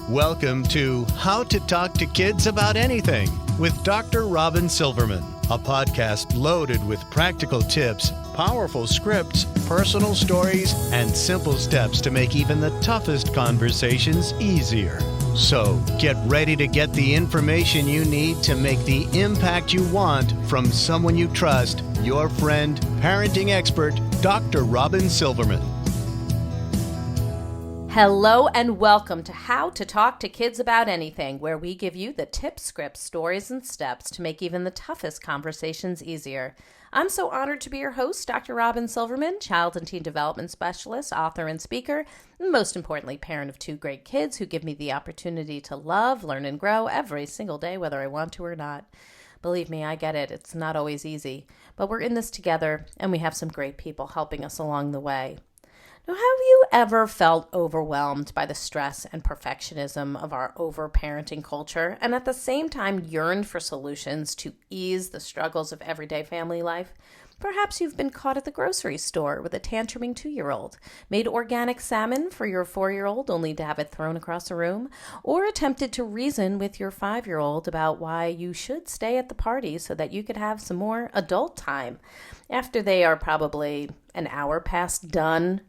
Welcome to How to Talk to Kids About Anything with Dr. Robyn Silverman, a podcast loaded with practical tips, powerful scripts, personal stories, and simple steps to make even the toughest conversations easier. So get ready to get the information you need to make the impact you want from someone you trust, your friend, parenting expert, Dr. Robyn Silverman. Hello and welcome to How to Talk to Kids About Anything, where we give you the tips, scripts, stories, and steps to make even the toughest conversations easier. I'm so honored to be your host, Dr. Robyn Silverman, child and teen development specialist, author, and speaker, and most importantly, parent of two great kids who give me the opportunity to love, learn, and grow every single day, whether I want to or not. Believe me, I get it. It's not always easy, but we're in this together, and we have some great people helping us along the way. Now, have you ever felt overwhelmed by the stress and perfectionism of our overparenting culture and at the same time yearned for solutions to ease the struggles of everyday family life? Perhaps you've been caught at the grocery store with a tantruming 2-year-old, made organic salmon for your 4-year-old only to have it thrown across the room, or attempted to reason with your 5-year-old about why you should stay at the party so that you could have some more adult time after they are probably an hour past done.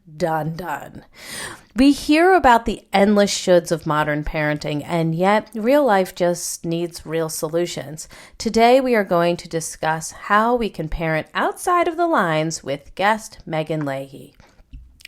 We hear about the endless shoulds of modern parenting, and yet real life just needs real solutions. Today we are going to discuss how we can parent outside of the lines with guest Meghan Leahy.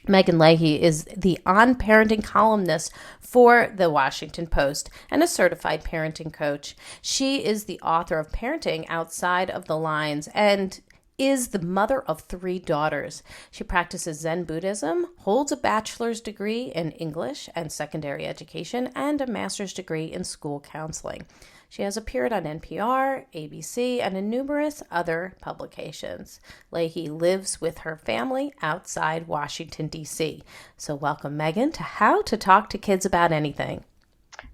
Meghan Leahy is the on-parenting columnist for The Washington Post and a certified parenting coach. She is the author of Parenting Outside of the Lines and is the mother of 3 daughters. She practices Zen Buddhism, holds a bachelor's degree in English and secondary education, and a master's degree in school counseling. She has appeared on NPR, ABC, and in numerous other publications. Leahy lives with her family outside Washington, D.C. So welcome, Meghan, to How to Talk to Kids About Anything.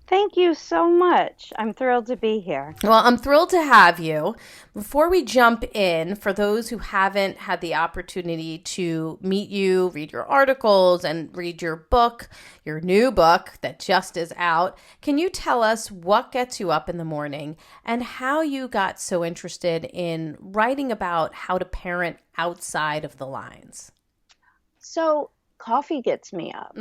Thank you so much. I'm thrilled to be here. Well, I'm thrilled to have you. Before we jump in, for those who haven't had the opportunity to meet you, read your articles, and read your book, your new book that just is out, can you tell us what gets you up in the morning and how you got so interested in writing about how to parent outside of the lines? So, coffee gets me up.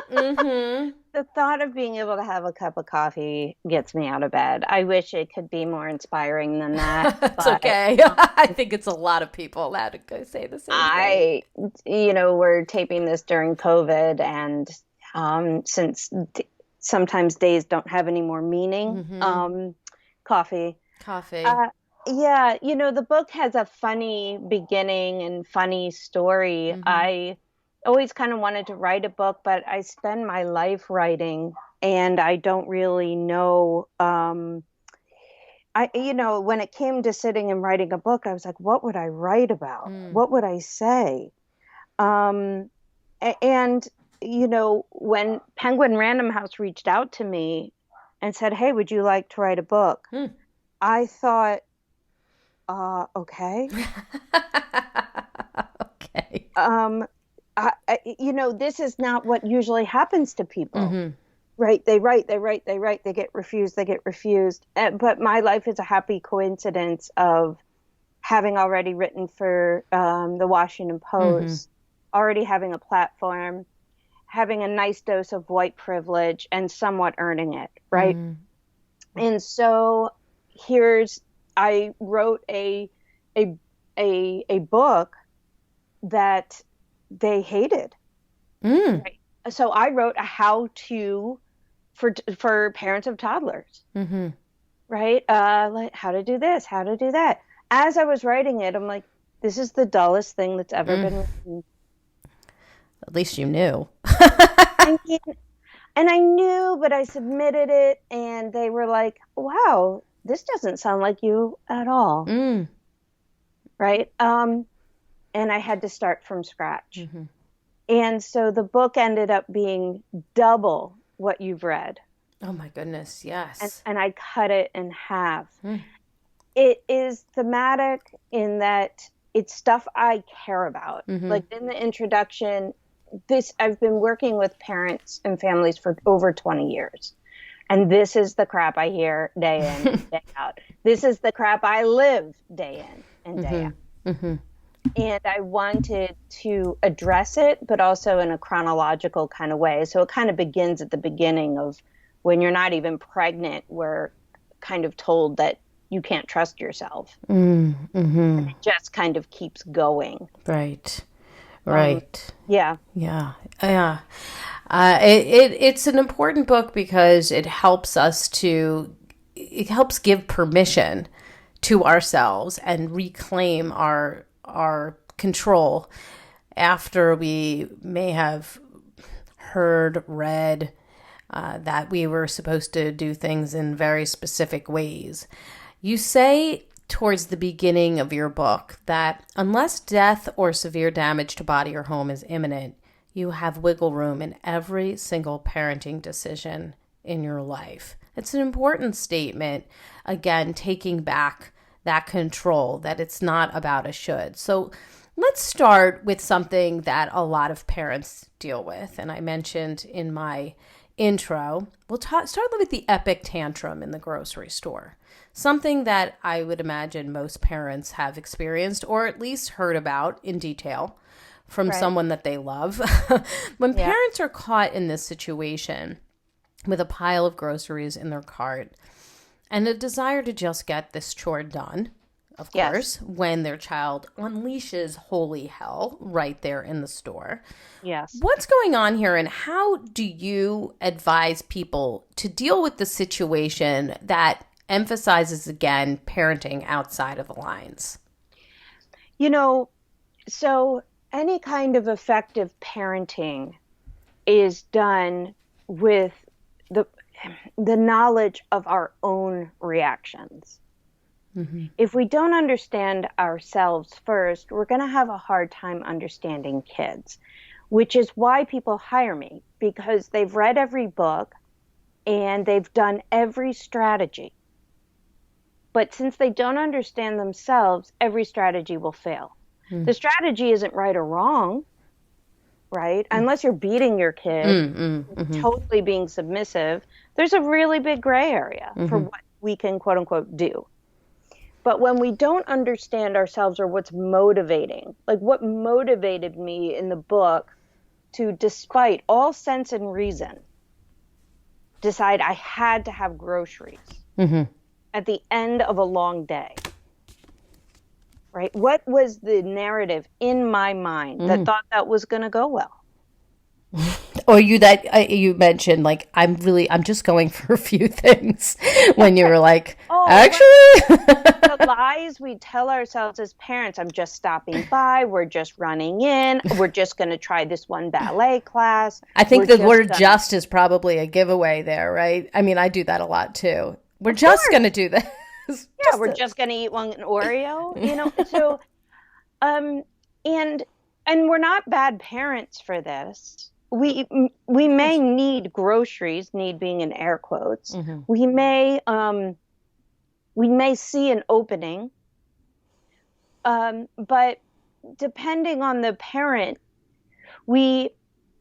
The thought of being able to have a cup of coffee gets me out of bed. I wish it could be more inspiring than that. It's okay. I think it's a lot of people allowed to go say the same thing. We're taping this during COVID, and since sometimes days don't have any more meaning, coffee. The book has a funny beginning and funny story. I always kind of wanted to write a book, but I spend my life writing and I don't really know. When it came to sitting and writing a book, I was like, what would I write about? What would I say? When Penguin Random House reached out to me and said, hey, would you like to write a book? I thought, okay. Okay. This is not what usually happens to people, right? They write, they get refused. But my life is a happy coincidence of having already written for the Washington Post, already having a platform, having a nice dose of white privilege and somewhat earning it, right? And so I wrote a book that they hated. Right? So I wrote a how-to for parents of toddlers, right? Like how to do this, how to do that. As I was writing it, I'm like, this is the dullest thing that's ever been written. At least you knew. And I knew, but I submitted it, and they were like, wow, this doesn't sound like you at all. Right? And I had to start from scratch. And so the book ended up being double what you've read. Oh my goodness, yes. And I cut it in half. It is thematic in that it's stuff I care about. Like in the introduction, I've been working with parents and families for over 20 years. And this is the crap I hear day in and day out. This is the crap I live day in and day out. Mm-hmm. And I wanted to address it, but also in a chronological kind of way. So it kind of begins at the beginning of when you're not even pregnant, we're kind of told that you can't trust yourself. Mm-hmm. And it just kind of keeps going. Right. Right. Yeah. Yeah. Yeah. It's an important book because it helps give permission to ourselves and reclaim our control after we may have heard, read that we were supposed to do things in very specific ways. You say towards the beginning of your book that unless death or severe damage to body or home is imminent, you have wiggle room in every single parenting decision in your life. It's an important statement, again, taking back that control, that it's not about a should. So let's start with something that a lot of parents deal with. And I mentioned in my intro, we'll start with the epic tantrum in the grocery store. Something that I would imagine most parents have experienced or at least heard about in detail from someone that they love. When parents are caught in this situation with a pile of groceries in their cart and a desire to just get this chore done, of course, when their child unleashes holy hell right there in the store. Yes. What's going on here, and how do you advise people to deal with the situation that emphasizes, again, parenting outside of the lines? So any kind of effective parenting is done with the knowledge of our own reactions. Mm-hmm. If we don't understand ourselves first, we're going to have a hard time understanding kids, which is why people hire me, because they've read every book and they've done every strategy. But since they don't understand themselves, every strategy will fail. The strategy isn't right or wrong, right? Unless you're beating your kid, totally being submissive, there's a really big gray area for what we can, quote unquote, do. But when we don't understand ourselves or what's motivating, like what motivated me in the book to, despite all sense and reason, decide I had to have groceries at the end of a long day. Right? What was the narrative in my mind that thought that was going to go well? Or you mentioned, like, I'm just going for a few things when you were like, actually. The lies we tell ourselves as parents, I'm just stopping by, we're just running in, we're just going to try this one ballet class. I think the word just is probably a giveaway there, right? I mean, I do that a lot too. We're just going to do this. Yeah, we're just going to eat one Oreo, So, and we're not bad parents for this. We may need groceries, need being in air quotes. We may see an opening, but depending on the parent, we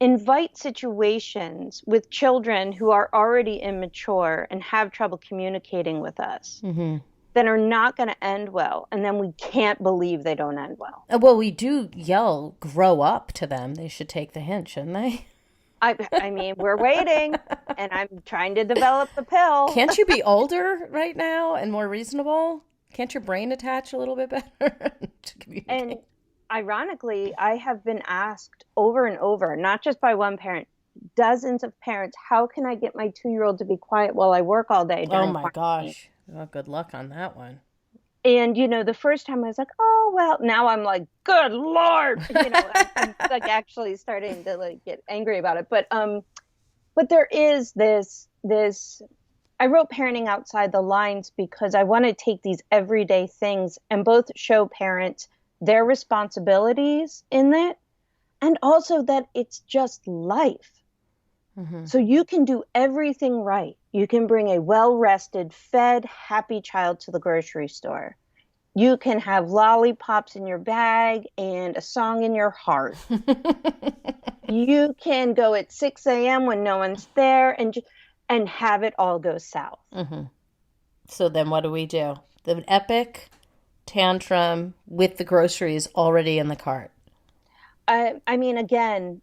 invite situations with children who are already immature and have trouble communicating with us that are not going to end well. And then we can't believe they don't end well. Well, we do yell, grow up to them. They should take the hint, shouldn't they? I mean, we're waiting, and I'm trying to develop the pill. Can't you be older right now and more reasonable? Can't your brain attach a little bit better to communicate? And ironically, I have been asked over and over, not just by one parent, dozens of parents, how can I get my 2-year-old to be quiet while I work all day? Oh my gosh. Well, good luck on that one. And, the first time I was like, oh, well, now I'm like, good Lord, I'm like actually starting to like get angry about it. But there is this, I wrote Parenting Outside the Lines because I want to take these everyday things and both show parents their responsibilities in it, and also that it's just life. So you can do everything right. You can bring a well-rested, fed, happy child to the grocery store. You can have lollipops in your bag and a song in your heart. You can go at 6 a.m. when no one's there and have it all go south. So then what do we do? The epic tantrum with the groceries already in the cart. I mean, again,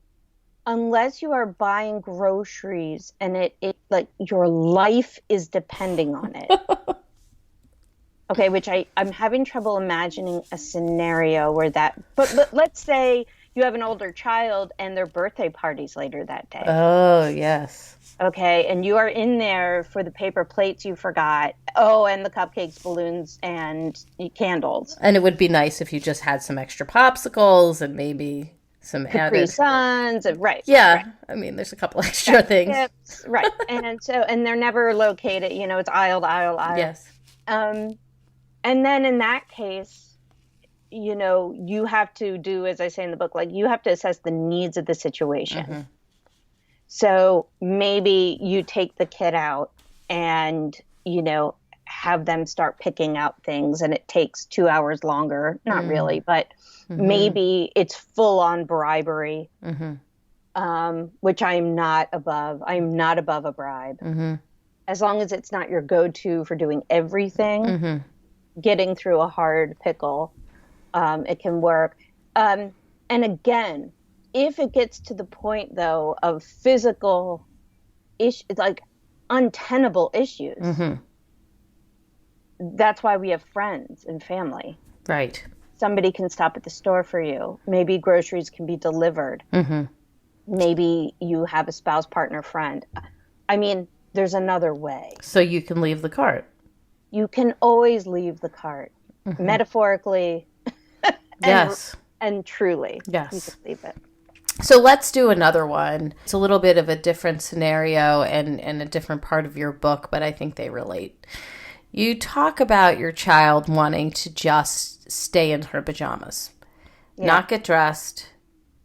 unless you are buying groceries and it like your life is depending on it. Okay, which I'm having trouble imagining a scenario where but let's say you have an older child and their birthday party's later that day. Oh, yes. Okay, and you are in there for the paper plates you forgot. Oh, and the cupcakes, balloons, and candles. And it would be nice if you just had some extra popsicles and maybe some Capri Suns, right? Yeah, right. I mean, there's a couple extra things, right? And they're never located. You know, it's aisle to aisle. Yes. And then in that case, you know, you have to do, as I say in the book, like you have to assess the needs of the situation. So maybe you take the kid out and, you know, have them start picking out things and it takes 2 hours longer. Not really, but maybe it's full on bribery, which I'm not above. I'm not above a bribe. As long as it's not your go-to for doing everything, getting through a hard pickle, it can work. And again, if it gets to the point, though, of physical issues, like untenable issues, that's why we have friends and family. Right. Somebody can stop at the store for you. Maybe groceries can be delivered. Maybe you have a spouse, partner, friend. I mean, there's another way. So you can leave the cart. You can always leave the cart, metaphorically. Yes. And truly. Yes. You can leave it. So let's do another one. It's a little bit of a different scenario and a different part of your book, but I think they relate. You talk about your child wanting to just stay in her pajamas, not get dressed,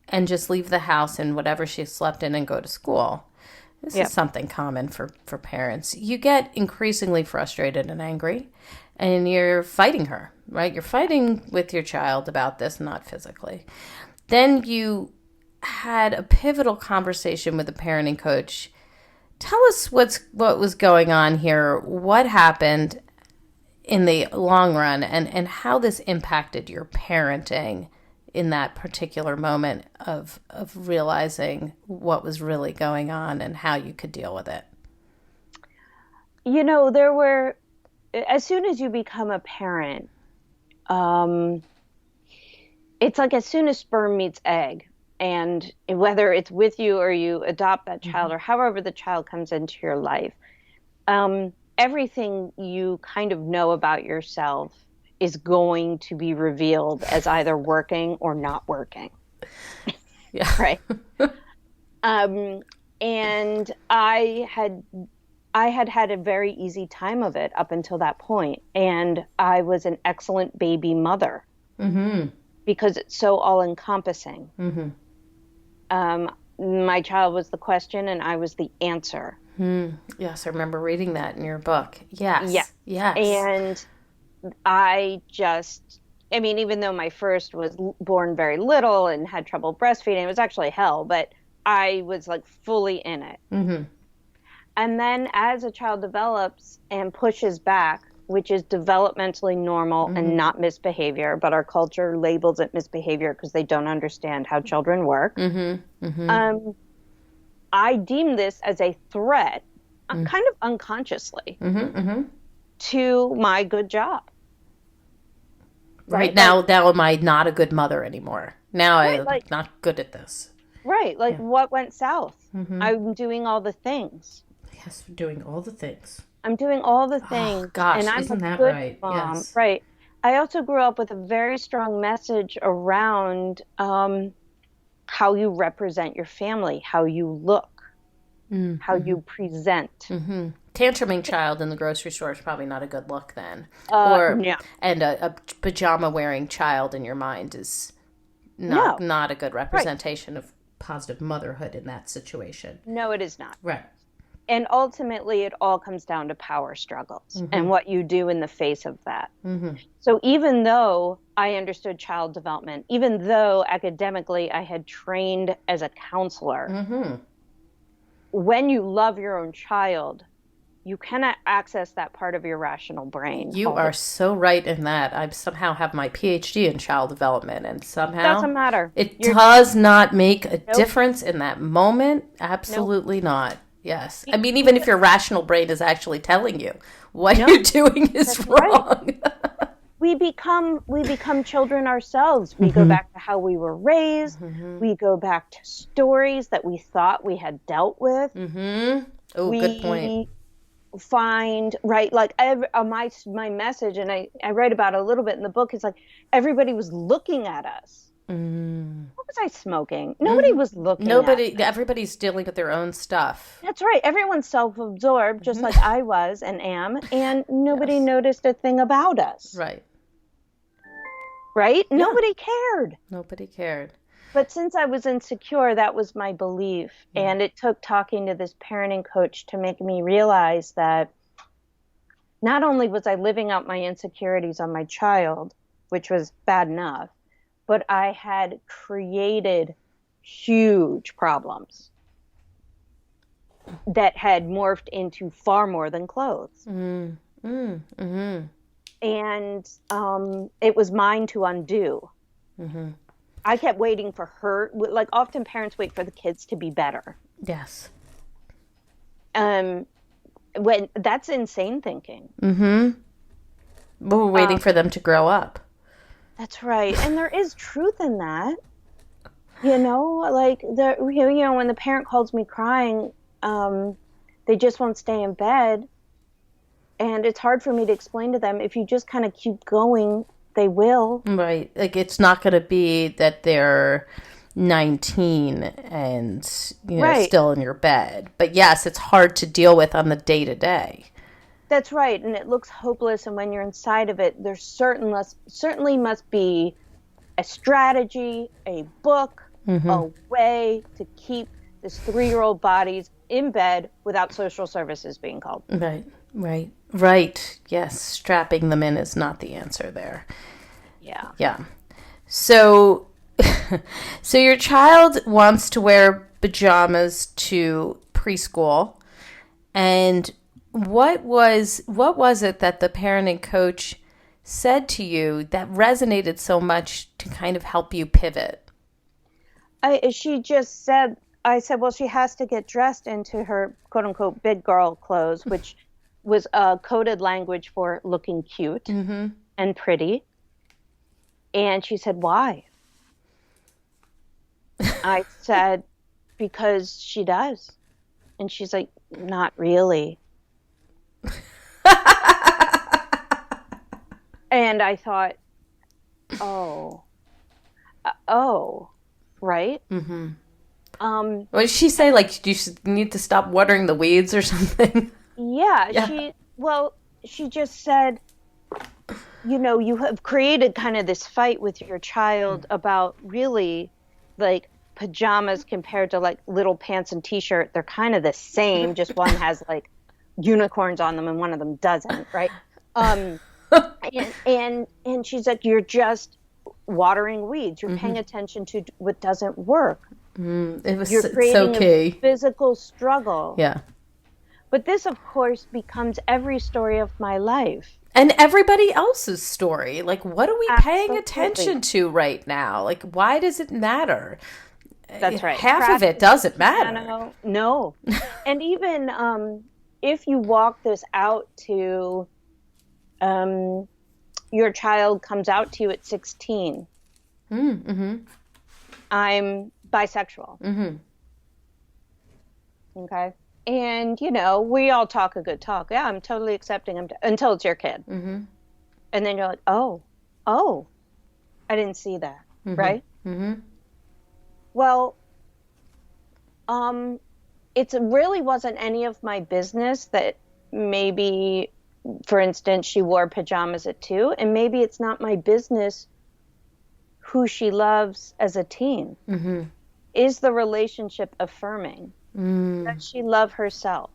and just leave the house in whatever she slept in and go to school. This is something common for parents. You get increasingly frustrated and angry, and you're fighting her, right? You're fighting with your child about this, not physically. Then you had a pivotal conversation with a parenting coach. Tell us what was going on here, what happened in the long run, and how this impacted your parenting in that particular moment of realizing what was really going on and how you could deal with it. You know, as soon as you become a parent, it's like as soon as sperm meets egg, and whether it's with you or you adopt that child or however the child comes into your life, everything you kind of know about yourself is going to be revealed as either working or not working. Yeah. Right. And I had a very easy time of it up until that point. And I was an excellent baby mother because it's so all encompassing. My child was the question and I was the answer. Yes, I remember reading that in your book. Yes. Yeah. Yes. And I mean, even though my first was born very little and had trouble breastfeeding, it was actually hell, but I was like fully in it. And then as a child develops and pushes back, which is developmentally normal and not misbehavior, but our culture labels it misbehavior because they don't understand how children work. I deem this as a threat, kind of unconsciously, to my good job. Right. Now am I not a good mother anymore? Now I'm not good at this. Right. Like what went south? I'm doing all the things. Yes, doing all the things. I'm doing all the things. Oh, gosh, and I'm isn't a that good right? mom. Yes. Right. I also grew up with a very strong message around how you represent your family, how you look, how you present. Tantruming child in the grocery store is probably not a good look then. Yeah. And a pajama wearing child in your mind is not a good representation of positive motherhood in that situation. No, it is not. Right. And ultimately, it all comes down to power struggles and what you do in the face of that. So even though I understood child development, even though academically I had trained as a counselor, when you love your own child, you cannot access that part of your rational brain. You are so right in that. I somehow have my PhD in child development, and somehow doesn't matter. It does not make a difference in that moment. Absolutely not. Yes. I mean, even if your rational brain is actually telling you what you're doing is wrong. Right. We become children ourselves. We go back to how we were raised. We go back to stories that we thought we had dealt with. Oh, good point. Find, right, like my message, and I write about it a little bit in the book, is like everybody was looking at us. What was I smoking? Nobody was looking at us. Everybody's dealing with their own stuff. That's right. Everyone's self-absorbed, just like I was and am, and nobody noticed a thing about us. Right. Right? Yeah. Nobody cared. Nobody cared. But since I was insecure, that was my belief. And it took talking to this parenting coach to make me realize that not only was I living out my insecurities on my child, which was bad enough, but I had created huge problems that had morphed into far more than clothes. And it was mine to undo. I kept waiting for her. Like, often parents wait for the kids to be better. Yes. When that's insane thinking. But we're waiting for them to grow up. That's right. And there is truth in that. You know, like, when the parent calls me crying, they just won't stay in bed. And it's hard for me to explain to them, if you just kind of keep going, they will. Right. Like, it's not going to be that they're 19 and, still in your bed. But yes, it's hard to deal with on the day-to-day. That's right. And it looks hopeless. And when you're inside of it, there certainly must be a strategy, a book, a way to keep this 3-year-old bodies in bed without social services being called. Right. Yes. Strapping them in is not the answer there. Yeah. So your child wants to wear pajamas to preschool. And what was it that the parenting coach said to you that resonated so much to kind of help you pivot? She just said, I said, well, she has to get dressed into her quote unquote big girl clothes, which was coded language for looking cute and pretty. And she said, why? I said, because she does. And she's like, not really. And I thought, oh, right? What did she say? Like, you need to stop watering the weeds or something? Yeah. She just said, you have created kind of this fight with your child about really, like, pajamas compared to, like, little pants and t-shirt. They're kind of the same, just one has, like, unicorns on them and one of them doesn't, right? And she's like, you're just watering weeds. You're paying attention to what doesn't work. You're creating a physical struggle. Yeah. But this, of course, becomes every story of my life. And everybody else's story. Like, what are we paying attention to right now? Like, why does it matter? That's right. Half of it doesn't matter. No. And even if you walk this out to your child comes out to you at 16. I'm bisexual. Okay. And, we all talk a good talk. Yeah, I'm totally accepting until it's your kid. And then you're like, oh, I didn't see that. Right? Well, it really wasn't any of my business that maybe, for instance, she wore pajamas at 2, and maybe it's not my business who she loves as a teen. Is the relationship affirming? Does she love herself?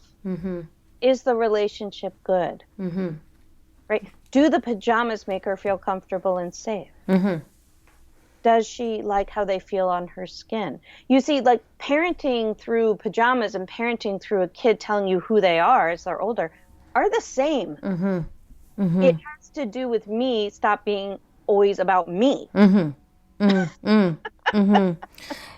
Is the relationship good? Right? Do the pajamas make her feel comfortable and safe? Does she like how they feel on her skin? You see, like parenting through pajamas and parenting through a kid telling you who they are as they're older are the same. It has to do with me stop being always about me.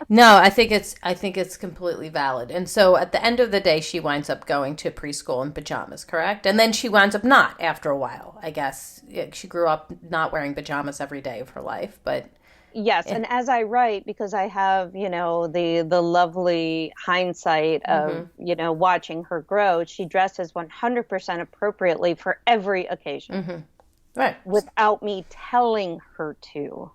No, I think it's completely valid. And so at the end of the day, she winds up going to preschool in pajamas, correct? And then she winds up not after a while, I guess. She grew up not wearing pajamas every day of her life, but yes. And as I write, because I have, the lovely hindsight of, watching her grow, she dresses 100% appropriately for every occasion. Right. Without me telling her to.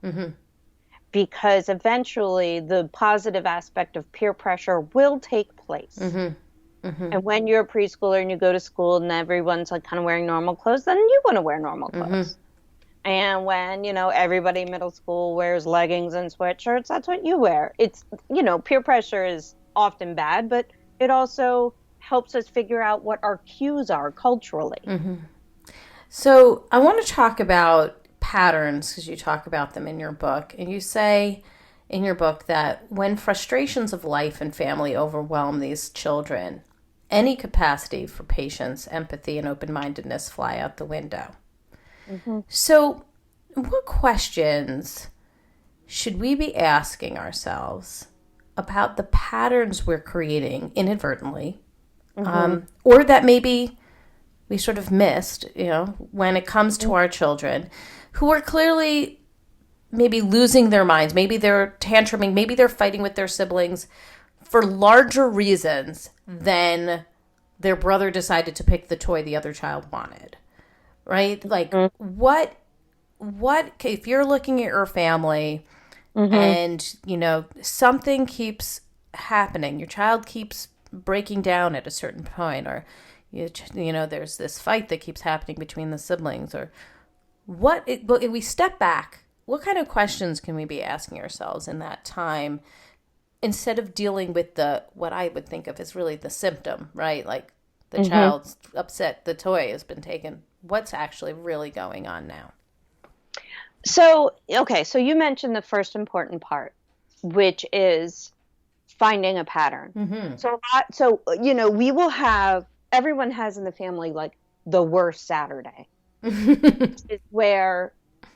Because eventually the positive aspect of peer pressure will take place. And when you're a preschooler and you go to school and everyone's like kind of wearing normal clothes, then you want to wear normal clothes. And when, everybody in middle school wears leggings and sweatshirts, that's what you wear. It's, peer pressure is often bad, but it also helps us figure out what our cues are culturally. So I want to talk about patterns, because you talk about them in your book. And you say in your book that when frustrations of life and family overwhelm these children, any capacity for patience, empathy, and open-mindedness fly out the window. So what questions should we be asking ourselves about the patterns we're creating inadvertently, or that maybe we sort of missed, when it comes to our children who are clearly maybe losing their minds, maybe they're tantruming, maybe they're fighting with their siblings for larger reasons than their brother decided to pick the toy the other child wanted, right? Like what, if you're looking at your family and, something keeps happening, your child keeps breaking down at a certain point, or, there's this fight that keeps happening between the siblings, or but if we step back, what kind of questions can we be asking ourselves in that time instead of dealing with what I would think of as really the symptom, right? Like the child's upset, the toy has been taken. What's actually really going on now? So you mentioned the first important part, which is finding a pattern. So we will have, everyone has in the family like the worst Saturday. Is where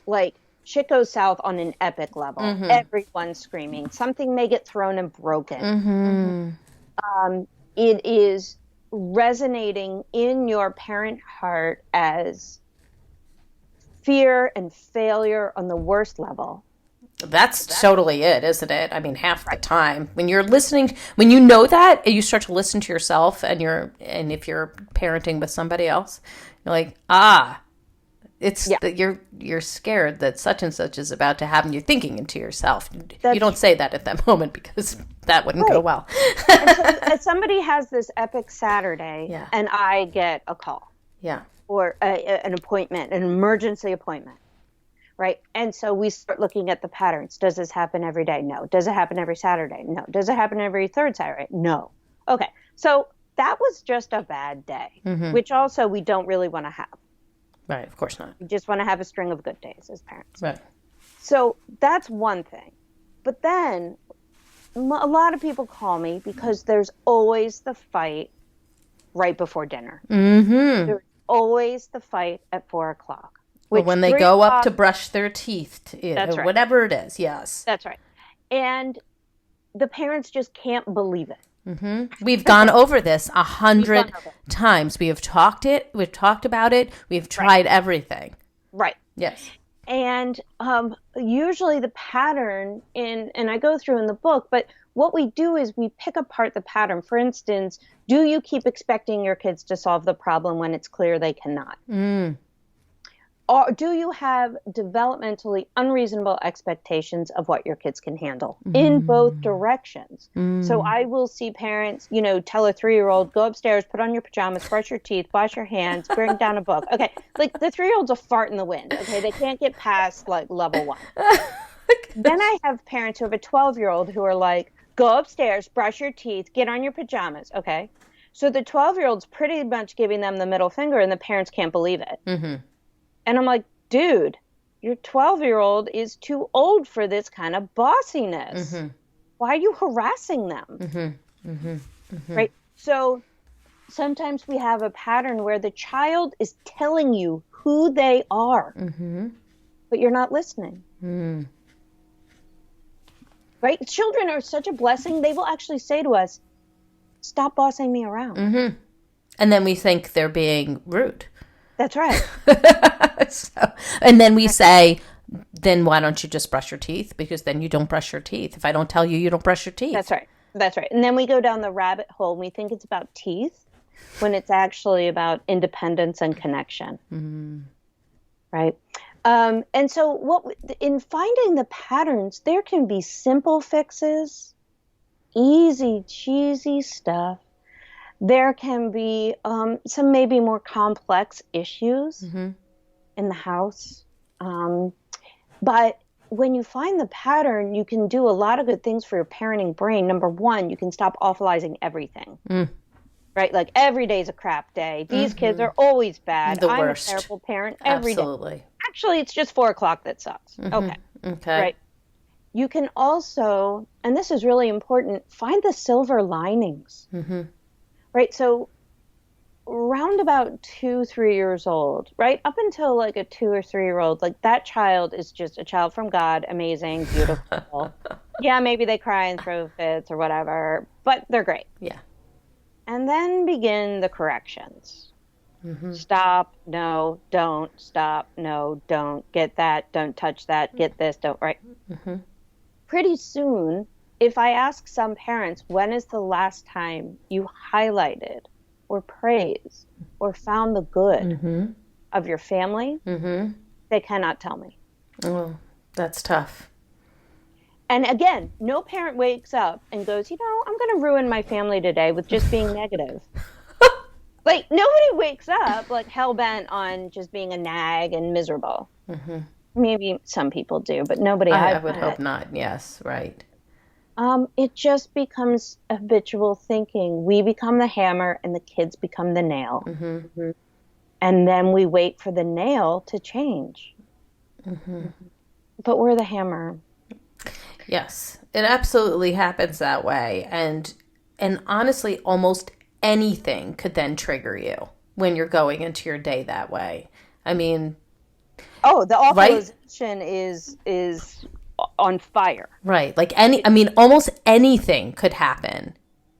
like shit goes south on an epic level. Everyone's screaming. Something may get thrown and broken. It is resonating in your parent heart as fear and failure on the worst level. That's totally it, isn't it? I mean, half the time when you're listening, when you know that, and you start to listen to yourself, and if you're parenting with somebody else, you're like, it's that you're scared that such and such is about to happen. You're thinking into yourself. You don't say that at that moment because that wouldn't go well. And so somebody has this epic Saturday, and I get a call, or an appointment, an emergency appointment. Right. And so we start looking at the patterns. Does this happen every day? No. Does it happen every Saturday? No. Does it happen every third Saturday? No. Okay. So that was just a bad day, which also we don't really want to have. Right. Of course not. We just want to have a string of good days as parents. Right. So that's one thing. But then a lot of people call me because there's always the fight right before dinner. There's always the fight at 4:00. Or when they go up to brush their teeth, right. Whatever it is, yes. That's right. And the parents just can't believe it. We've gone over this 100 times. We've talked about it. We've tried everything. Right. Yes. And usually the pattern, and I go through in the book, but what we do is we pick apart the pattern. For instance, do you keep expecting your kids to solve the problem when it's clear they cannot? Or do you have developmentally unreasonable expectations of what your kids can handle in both directions? So I will see parents, tell a 3-year-old, go upstairs, put on your pajamas, brush your teeth, wash your hands, bring down a book. Okay, like the 3-year-old's a fart in the wind. Okay, they can't get past like level 1. Then I have parents who have a 12-year-old who are like, Go upstairs, brush your teeth, get on your pajamas, okay? So the 12-year-old's pretty much giving them the middle finger, and the parents can't believe it. Mm-hmm. And I'm like, dude, your 12-year-old is too old for this kind of bossiness. Mm-hmm. Why are you harassing them? Mm-hmm. Mm-hmm. Mm-hmm. Right? So sometimes we have a pattern where the child is telling you who they are, Mm-hmm. but you're not listening. Mm. Right? Children are such a blessing. They will actually say to us, stop bossing me around. Mm-hmm. And then we think they're being rude. That's right. And then we say, then why don't you just brush your teeth? Because then you don't brush your teeth. If I don't tell you, you don't brush your teeth. That's right. That's right. And then we go down the rabbit hole and we think it's about teeth when it's actually about independence and connection. Mm-hmm. Right? And so in finding the patterns, there can be simple fixes, easy, cheesy stuff. There can be some maybe more complex issues Mm-hmm. in the house. But when you find the pattern, you can do a lot of good things for your parenting brain. Number one, you can stop awfulizing everything. Mm. Right? Like every day's a crap day. These Mm-hmm. kids are always bad. The I'm worst. a terrible parent every day. Absolutely. Actually, it's just 4:00 that sucks. Mm-hmm. Okay. Okay. Right. You can also, and this is really important, find the silver linings. Mm-hmm. Right. So around about 2-3 years old, right up until like a 2 or 3-year-old, like that child is just a child from God, amazing, beautiful. Yeah, maybe they cry and throw fits or whatever, but they're great. Yeah. And then begin the corrections. Mm-hmm. Stop, no, don't, stop, no, don't, get that, don't touch that, get this, don't, right? Mm-hmm. Pretty soon, if I ask some parents, when is the last time you highlighted or praised or found the good Mm-hmm. of your family, Mm-hmm. they cannot tell me. Oh, that's tough. And again, no parent wakes up and goes, I'm going to ruin my family today with just being negative. Like, nobody wakes up like hell-bent on just being a nag and miserable. Mm-hmm. Maybe some people do, but nobody I I've would met. hope not. Yes, right. It just becomes habitual thinking. We become the hammer and the kids become the nail. Mm-hmm. And then we wait for the nail to change. Mm-hmm. But we're the hammer. Yes, it absolutely happens that way. And honestly, almost anything could then trigger you when you're going into your day that way. I mean, oh, the awfulization right? is on fire. Right. Like almost anything could happen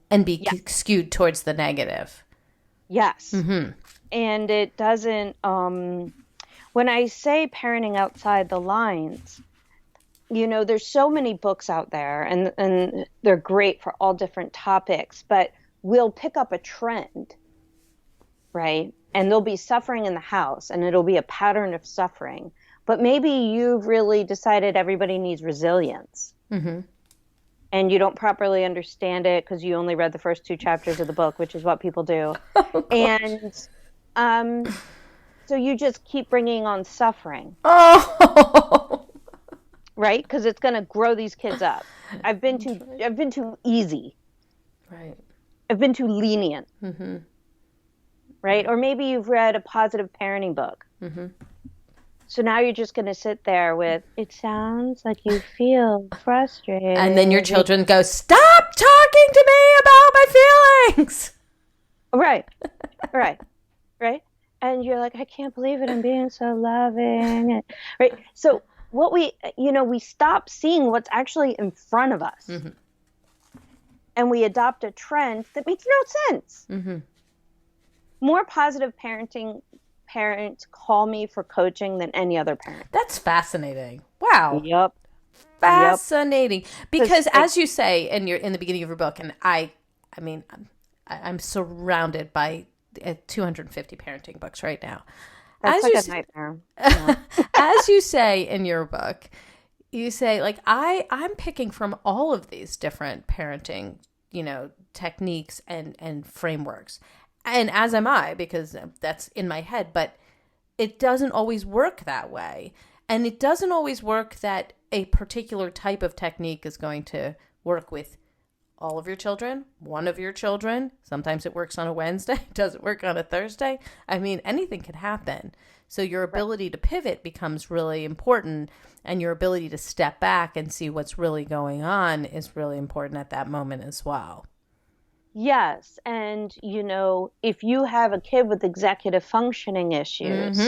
and be skewed towards the negative. Yes. Mm-hmm. And it doesn't, when I say parenting outside the lines, there's so many books out there and they're great for all different topics, but we'll pick up a trend, right? And there'll be suffering in the house and it'll be a pattern of suffering. But maybe you've really decided everybody needs resilience. Mm-hmm. And you don't properly understand it because you only read the first 2 chapters of the book, which is what people do. Oh, and so you just keep bringing on suffering. Oh. Right? Because it's going to grow these kids up. I've been too easy. Right. I've been too lenient. Mm-hmm. Right? Or maybe you've read a positive parenting book. Mm-hmm. So now you're just going to sit there with, it sounds like you feel frustrated. And then your children go, stop talking to me about my feelings. Right. Right. And you're like, I can't believe it. I'm being so loving. Right. So what we stop seeing what's actually in front of us. Mm-hmm. And we adopt a trend that makes no sense. Mm-hmm. More positive parenting parents call me for coaching than any other parent. That's fascinating. Wow. Yep. Fascinating. Because as you say in the beginning of your book, and I'm surrounded by 250 parenting books right now. That's like a nightmare. Yeah. As you say in your book, you say, like, I'm picking from all of these different parenting, techniques and frameworks. And as am I, because that's in my head, but it doesn't always work that way. And it doesn't always work that a particular type of technique is going to work with all of your children, one of your children. Sometimes it works on a Wednesday, doesn't work on a Thursday. I mean, anything could happen. So your ability to pivot becomes really important, and your ability to step back and see what's really going on is really important at that moment as well. Yes. And, if you have a kid with executive functioning issues,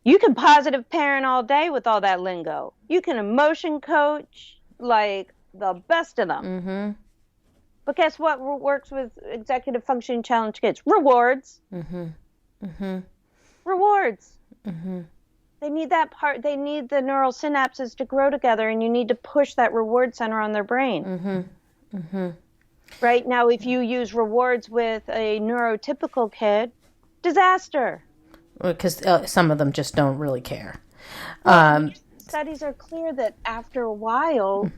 you can positive parent all day with all that lingo. You can emotion coach like the best of them. But guess what works with executive functioning challenge kids? Rewards. Rewards. They need that part. They need the neural synapses to grow together, and you need to push that reward center on their brain. Right now, if you use rewards with a neurotypical kid, disaster. Because some of them just don't really care. Studies are clear that after a while,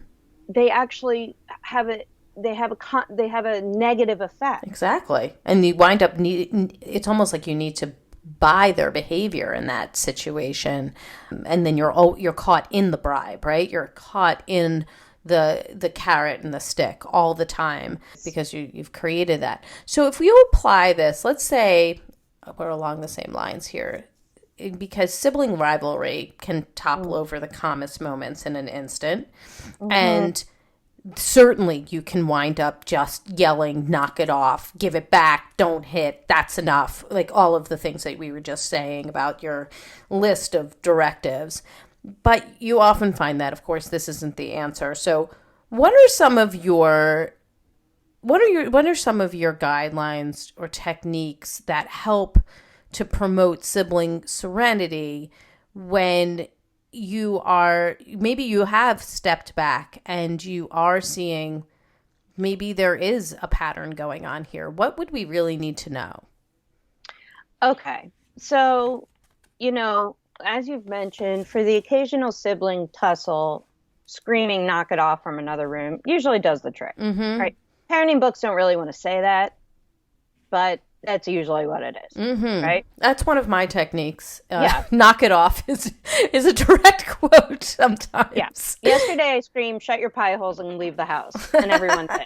they actually have a negative effect. Exactly. And you wind up it's almost like you need to buy their behavior in that situation, and then you're caught in the bribe, right? You're caught in the carrot and the stick all the time because you've created that. So if you apply this, let's say we're along the same lines here, because sibling rivalry can topple over the calmest moments in an instant. And certainly you can wind up just yelling, knock it off, give it back, don't hit, that's enough. Like all of the things that we were just saying about your list of directives. But you often find that, of course, this isn't the answer. So what are some of your guidelines or techniques that help to promote sibling serenity when you have stepped back and you are seeing maybe there is a pattern going on here? What would we really need to know? Okay. So, as you've mentioned, for the occasional sibling tussle, screaming, knock it off from another room usually does the trick, right? Parenting books don't really want to say that, but that's usually what it is, right? That's one of my techniques. Knock it off is a direct quote sometimes. Yes. Yesterday I screamed, shut your pie holes and leave the house. And everyone did.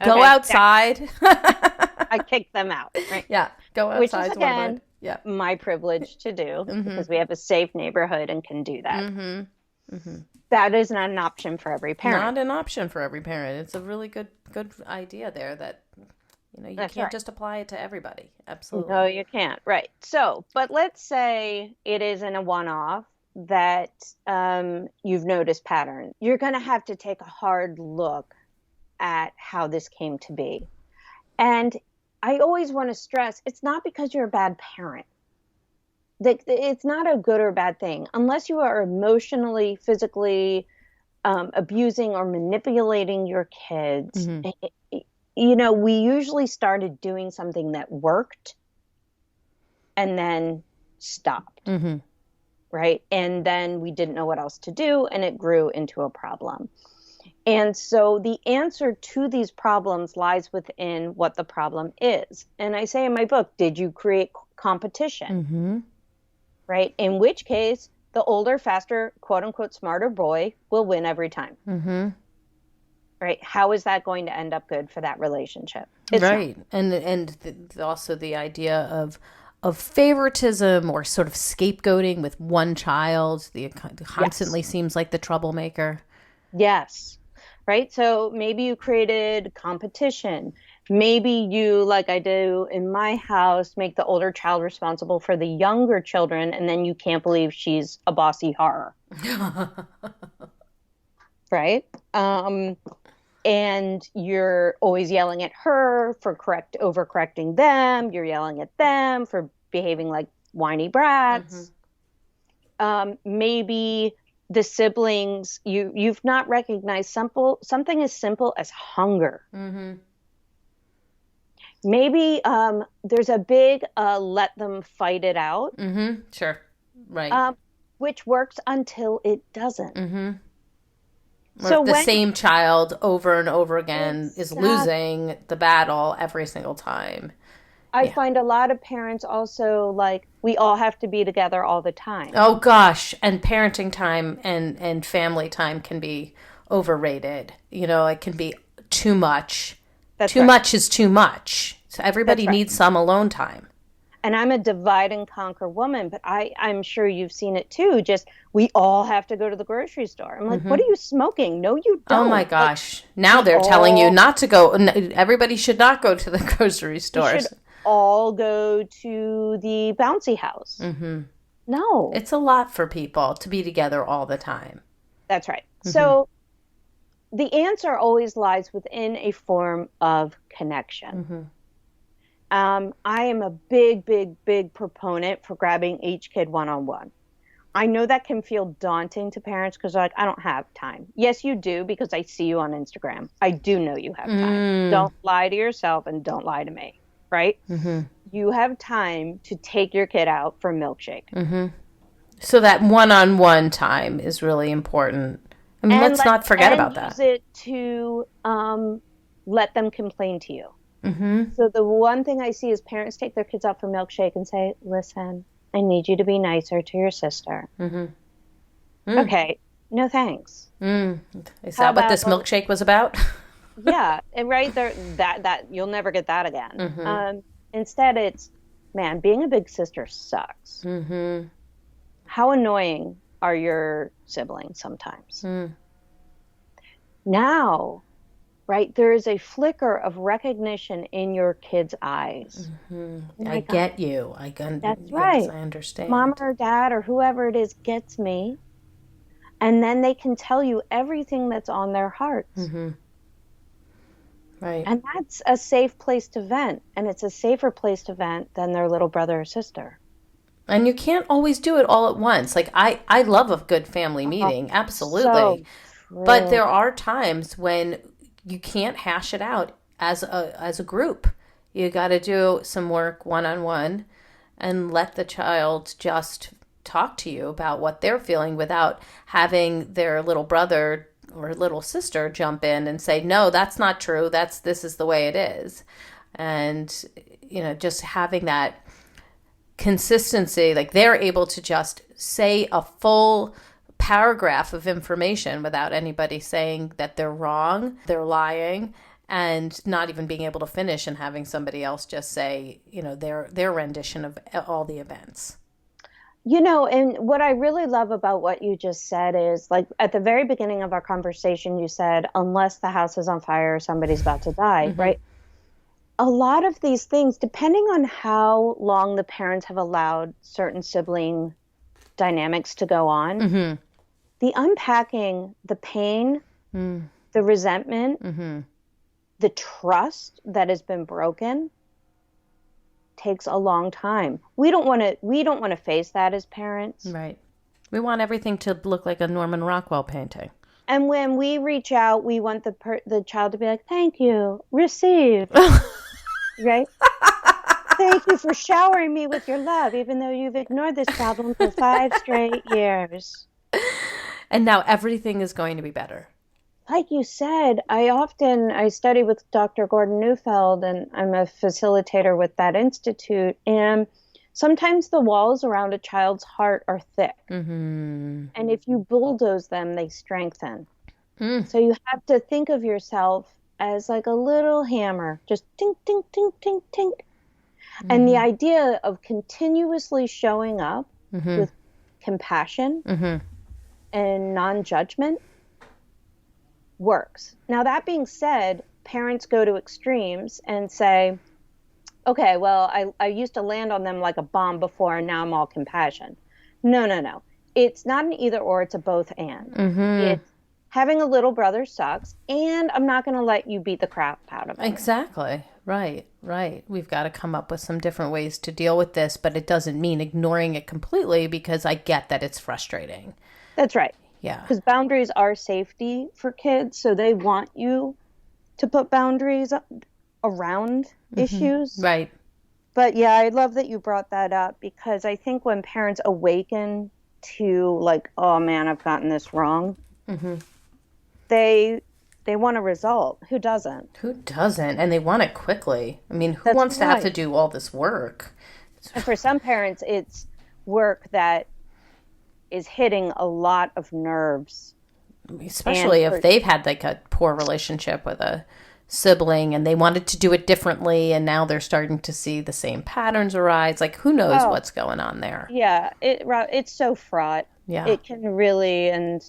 Go outside. I kicked them out. Right? Yeah. Go outside. Which is, again, my privilege to do because we have a safe neighborhood and can do that. That is not an option for every parent. Not an option for every parent. It's a really good idea there that you That's can't right. just apply it to everybody. Absolutely. No, you can't. Right. So, but let's say it isn't a one-off that you've noticed pattern. You're going to have to take a hard look at how this came to be. And I always want to stress, it's not because you're a bad parent. It's not a good or bad thing. Unless you are emotionally, physically abusing or manipulating your kids, we usually started doing something that worked and then stopped, right? And then we didn't know what else to do, and it grew into a problem. And so the answer to these problems lies within what the problem is. And I say in my book, did you create competition? Right? In which case, the older, faster, quote unquote, smarter boy will win every time. Right? How is that going to end up good for that relationship? It's right. And also the idea of favoritism or sort of scapegoating with one child, constantly seems like the troublemaker. Yes. Right? So maybe you created competition. Maybe you, like I do in my house, make the older child responsible for the younger children, and then you can't believe she's a bossy horror. Right? And you're always yelling at her for overcorrecting them. You're yelling at them for behaving like whiny brats. Maybe the siblings, you've not recognized something as simple as hunger. Maybe there's a big let them fight it out. Sure. Right. Which works until it doesn't. So the same child over and over again is losing the battle every single time. I find a lot of parents also we all have to be together all the time. Oh gosh, and parenting time and family time can be overrated. It can be too much. That's too right. much is too much. So everybody That's right. needs some alone time. And I'm a divide and conquer woman, but I'm sure you've seen it too. Just we all have to go to the grocery store. I'm like, what are you smoking? No, you don't. Oh my gosh. Now they're telling you not to go. Everybody should not go to the grocery stores. We should all go to the bouncy house. No. It's a lot for people to be together all the time. That's right. So the answer always lies within a form of connection. I am a big, big, big proponent for grabbing each kid one-on-one. I know that can feel daunting to parents because they're like, I don't have time. Yes, you do, because I see you on Instagram. I do know you have time. Don't lie to yourself and don't lie to me, right? You have time to take your kid out for a milkshake. So that one-on-one time is really important. I mean, let's not forget about that. Use it to let them complain to you. So the one thing I see is parents take their kids out for milkshake and say, listen, I need you to be nicer to your sister. Okay, no thanks. Is that what this milkshake was about? Yeah, and right there, that you'll never get that again. Instead, it's, man, being a big sister sucks. How annoying are your siblings sometimes? Now, right, there is a flicker of recognition in your kid's eyes. I get you. That's right. Yes, I understand. Mom or dad or whoever it is gets me. And then they can tell you everything that's on their hearts. Right. And that's a safe place to vent. And it's a safer place to vent than their little brother or sister. And you can't always do it all at once. Like, I love a good family meeting. Absolutely. So but there are times when you can't hash it out as a group. You got to do some work one-on-one and let the child just talk to you about what they're feeling without having their little brother or little sister jump in and say, no, that's not true. This is the way it is. And, just having that consistency, like they're able to just say a full paragraph of information without anybody saying that they're wrong, they're lying, and not even being able to finish and having somebody else just say, their rendition of all the events. And what I really love about what you just said is, like, at the very beginning of our conversation, you said, unless the house is on fire, somebody's about to die, right? A lot of these things, depending on how long the parents have allowed certain sibling dynamics to go on, the unpacking, the pain, the resentment, the trust that has been broken takes a long time. We don't want to face that as parents. Right. We want everything to look like a Norman Rockwell painting. And when we reach out, we want the child to be like, "Thank you, receive." Right? Thank you for showering me with your love, even though you've ignored this problem for 5 straight years. And now everything is going to be better. Like you said, I study with Dr. Gordon Neufeld, and I'm a facilitator with that institute. And sometimes the walls around a child's heart are thick. And if you bulldoze them, they strengthen. So you have to think of yourself as like a little hammer, just tink, tink, tink, tink, tink. And the idea of continuously showing up with compassion and non-judgment works. Now, that being said, parents go to extremes and say, okay, well, I used to land on them like a bomb before, and now I'm all compassion. No. It's not an either or, it's a both and. It's having a little brother sucks, and I'm not going to let you beat the crap out of him. Exactly. Right. We've got to come up with some different ways to deal with this, but it doesn't mean ignoring it completely, because I get that it's frustrating. That's right. Yeah. Because boundaries are safety for kids, so they want you to put boundaries around issues. Right. But yeah, I love that you brought that up, because I think when parents awaken to like, oh man, I've gotten this wrong, they want a result. Who doesn't? And they want it quickly. I mean, who That's wants to have to right. do all this work? And for some parents, it's work that is hitting a lot of nerves Especially if they've had like a poor relationship with a sibling and they wanted to do it differently, and now they're starting to see the same patterns arise. Like, who knows what's going on there? Yeah, it's so fraught. Yeah. It can really, and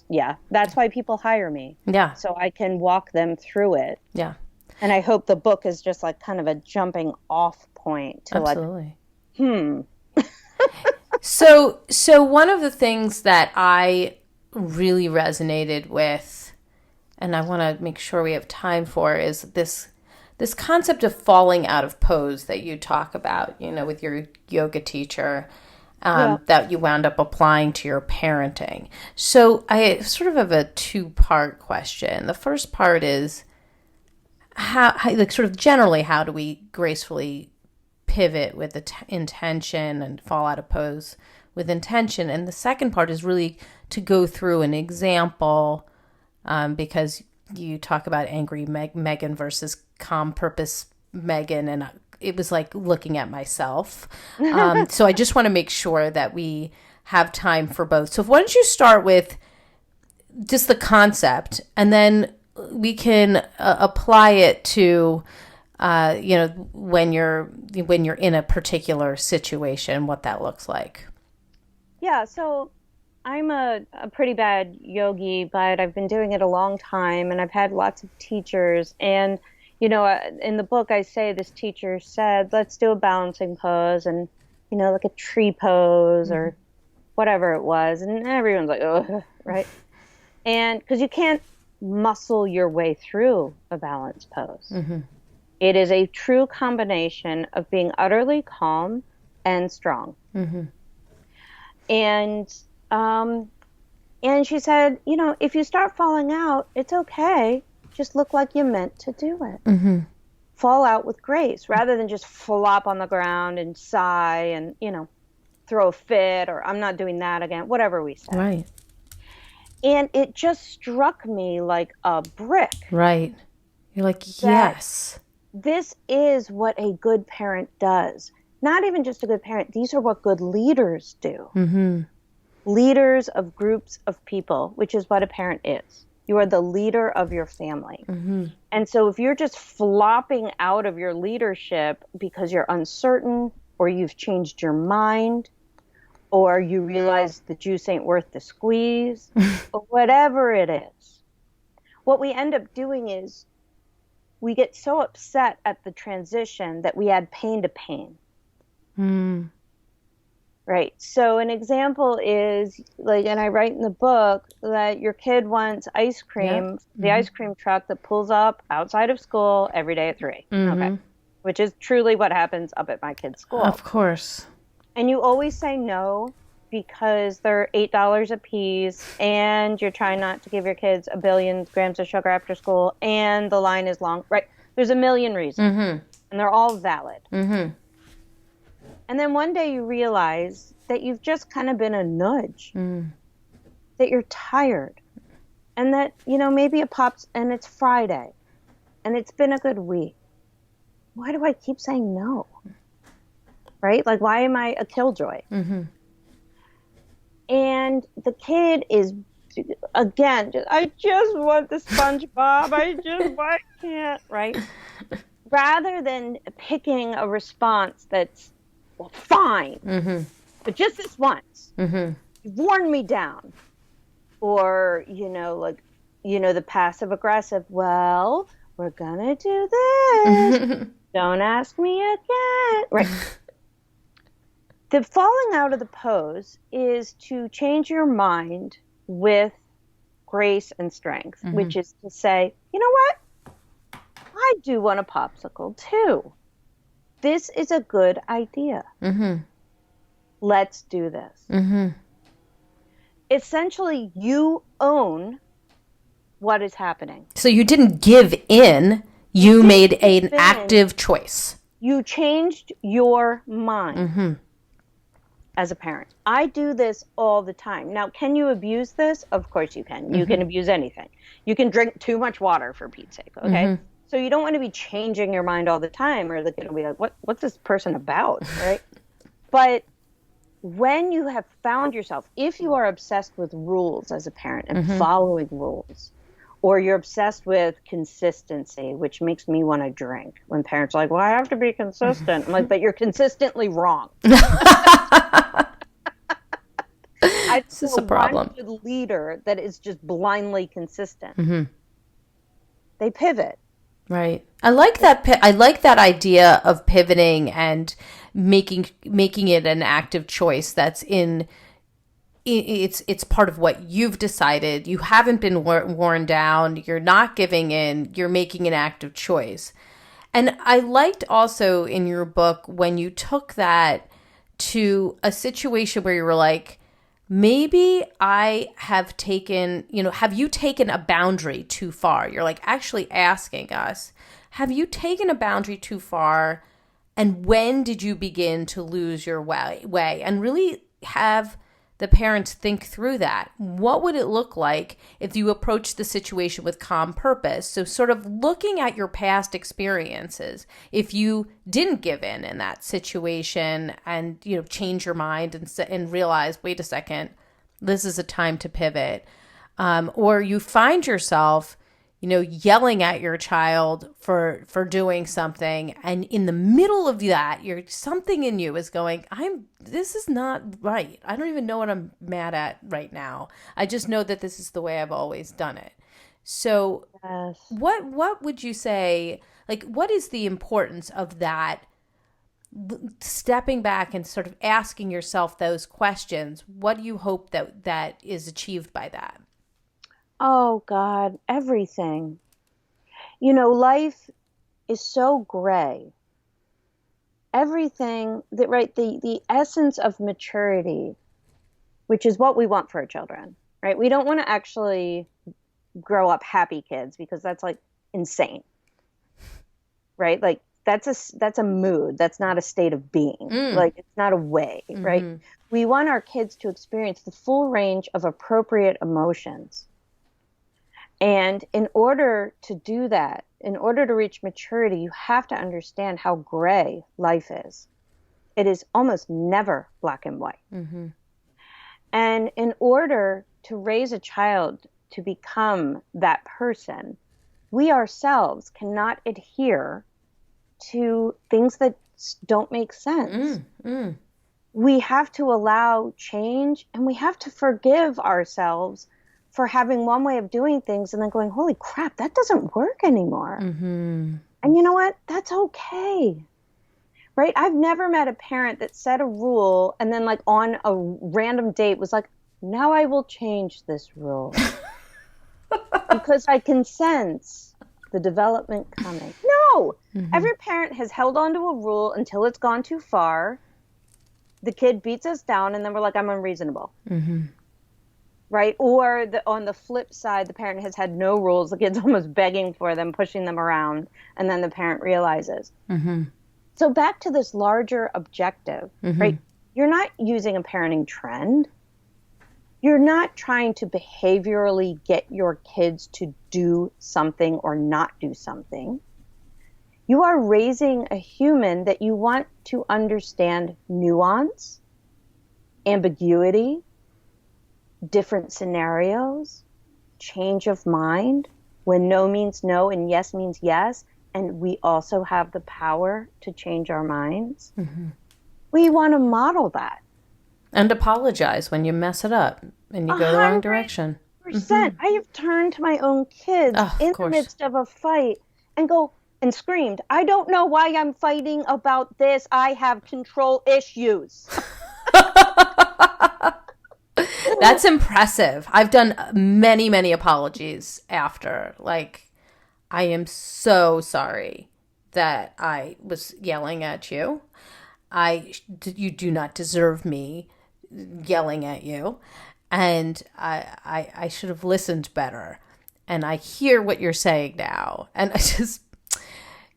that's why people hire me. Yeah. So I can walk them through it. Yeah. And I hope the book is just like kind of a jumping off point to Absolutely. like, So one of the things that I really resonated with, and I want to make sure we have time for, is this concept of falling out of pose that you talk about, with your yoga teacher, that you wound up applying to your parenting. So I sort of have a two-part question. The first part is how like sort of generally, how do we gracefully pivot with intention and fall out of pose with intention? And the second part is really to go through an example, because you talk about angry Meghan versus calm purpose Meghan, and it was like looking at myself. So I just want to make sure that we have time for both. So why don't you start with just the concept, and then we can apply it to when you're in a particular situation, what that looks like. Yeah, so I'm a pretty bad yogi, but I've been doing it a long time, and I've had lots of teachers. And, in the book, I say this teacher said, let's do a balancing pose and, like a tree pose or whatever it was. And everyone's like, oh, right? And because you can't muscle your way through a balance pose. Mm-hmm. It is a true combination of being utterly calm and strong. Mm-hmm. And she said, if you start falling out, it's okay. Just look like you meant to do it. Mm-hmm. Fall out with grace rather than just flop on the ground and sigh and, throw a fit, or I'm not doing that again, whatever we said. Right. And it just struck me like a brick. Right. You're like, yes. This is what a good parent does. Not even just a good parent. These are what good leaders do. Mm-hmm. Leaders of groups of people, which is what a parent is. You are the leader of your family. Mm-hmm. And so if you're just flopping out of your leadership because you're uncertain, or you've changed your mind, or you realize the juice ain't worth the squeeze, or whatever it is, what we end up doing is we get so upset at the transition that we add pain to pain. Mm. Right. So an example is like, and I write in the book that your kid wants ice cream, the ice cream truck that pulls up outside of school every day at 3. Mm-hmm. Okay. Which is truly what happens up at my kid's school. Of course. And you always say no because they're $8 a piece, and you're trying not to give your kids 1 billion grams of sugar after school, and the line is long. Right. There's a million reasons, and they're all valid. Mm-hmm. And then one day you realize that you've just kind of been a nudge, that you're tired, and that, maybe it pops and it's Friday and it's been a good week. Why do I keep saying no? Right? Like, why am I a killjoy? Mm-hmm. And the kid is, again, I just want the SpongeBob. I can't, right? Rather than picking a response that's, well, fine, but just this once. Mm-hmm. You've worn me down. Or, the passive aggressive, well, we're going to do this. Don't ask me again. Right. The falling out of the pose is to change your mind with grace and strength, which is to say, you know what? I do want a popsicle too. This is a good idea. Mm-hmm. Let's do this. Mm-hmm. Essentially, you own what is happening. So you didn't give in. You made an active choice. You changed your mind as a parent. I do this all the time. Now, can you abuse this? Of course you can. You can abuse anything. You can drink too much water, for Pete's sake, okay? So you don't want to be changing your mind all the time, or they're going to be like, what's this person about, right? But when you have found yourself, if you are obsessed with rules as a parent and following rules, or you're obsessed with consistency, which makes me want to drink when parents are like, well, I have to be consistent. I'm like, but you're consistently wrong. This is a problem. One good leader that is just blindly consistent. They pivot. Right. I like that. I like that idea of pivoting and making it an active choice. That's it's part of what you've decided. You haven't been worn down. You're not giving in. You're making an active choice. And I liked also in your book when you took that to a situation where you were like, maybe I have taken, have you taken a boundary too far? You're like actually asking us, have you taken a boundary too far? And when did you begin to lose your way? And really have the parents think through that. What would it look like if you approached the situation with calm purpose? So sort of looking at your past experiences, if you didn't give in that situation and, change your mind and realize, wait a second, this is a time to pivot. Or you find yourself, yelling at your child for doing something. And in the middle of that, something in you is going, this is not right. I don't even know what I'm mad at right now. I just know that this is the way I've always done it. So yes. What would you say, like, what is the importance of that, stepping back and sort of asking yourself those questions? What do you hope that is achieved by that? Oh, God, everything. Life is so gray. Everything that, right, the essence of maturity, which is what we want for our children, right? We don't want to actually grow up happy kids because that's like insane, right? Like that's a mood. That's not a state of being. Like it's not a way, right? We want our kids to experience the full range of appropriate emotions. And in order to do that, in order to reach maturity, you have to understand how gray life is. It is almost never black and white. And in order to raise a child to become that person, we ourselves cannot adhere to things that don't make sense. We have to allow change, and we have to forgive ourselves for having one way of doing things and then going, holy crap, that doesn't work anymore. And you know what? That's okay. Right? I've never met a parent that set a rule and then like on a random date was like, now I will change this rule because I can sense the development coming. No, every parent has held on to a rule until it's gone too far. The kid beats us down and then we're like, I'm unreasonable. Right? Or on the flip side, the parent has had no rules. The kid's almost begging for them, pushing them around. And then the parent realizes. So back to this larger objective, right? You're not using a parenting trend. You're not trying to behaviorally get your kids to do something or not do something. You are raising a human that you want to understand nuance, ambiguity, different scenarios, change of mind, when no means no and yes means yes, and we also have the power to change our minds. We want to model that. And apologize when you mess it up and you go the wrong direction. I have turned to my own kids in the midst of a fight and screamed, I don't know why I'm fighting about this. I have control issues. That's impressive. I've done many, many apologies after. Like, I am so sorry that I was yelling at you. You do not deserve me yelling at you. And I should have listened better. And I hear what you're saying now. And I just,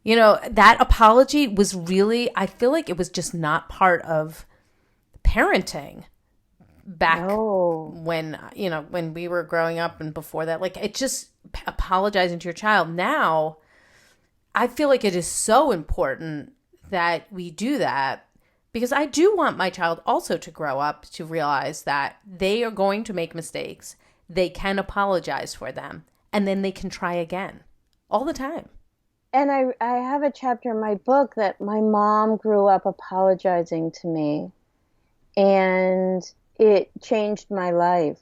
that apology was really, I feel like it was just not part of parenting back when we were growing up and before that. Like, it just apologizing to your child. Now, I feel like it is so important that we do that Because I do want my child also to grow up to realize that they are going to make mistakes. They can apologize for them, and then they can try again all the time. And I have a chapter in my book that my mom grew up apologizing to me, and it changed my life.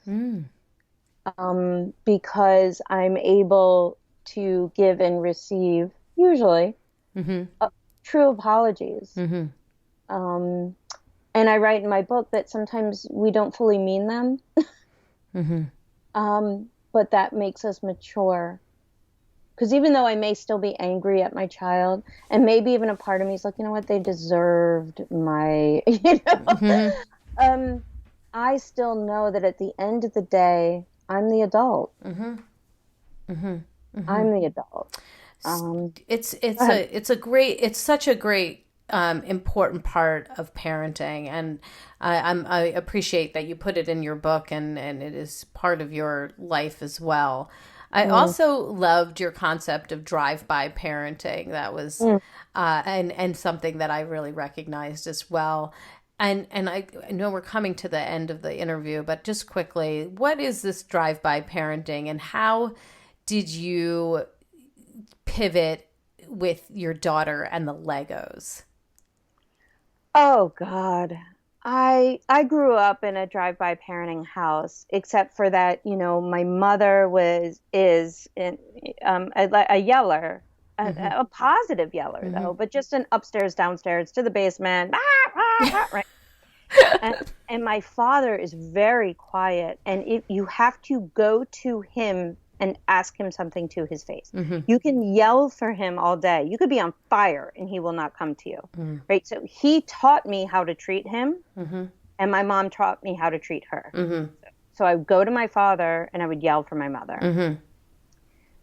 Because I'm able to give and receive, usually, true apologies. And I write in my book that sometimes we don't fully mean them, but that makes us mature. Because even though I may still be angry at my child, and maybe even a part of me is like, you know what, they deserved my, I still know that at the end of the day, I'm the adult. I'm the adult. It's such a great important part of parenting, and I appreciate that you put it in your book, and it is part of your life as well. I also loved your concept of drive-by parenting. That was and something that I really recognized as well. And I know we're coming to the end of the interview, but just quickly, what is this drive-by parenting, and how did you pivot with your daughter and the Legos? Oh, God. I grew up in a drive-by parenting house, except for that, my mother is a yeller, a positive yeller, though, but just an upstairs, downstairs, to the basement, right? And my father is very quiet, and you have to go to him and ask him something to his face. You can yell for him all day. You could be on fire and he will not come to you, right? So he taught me how to treat him, and my mom taught me how to treat her. So I would go to my father and I would yell for my mother.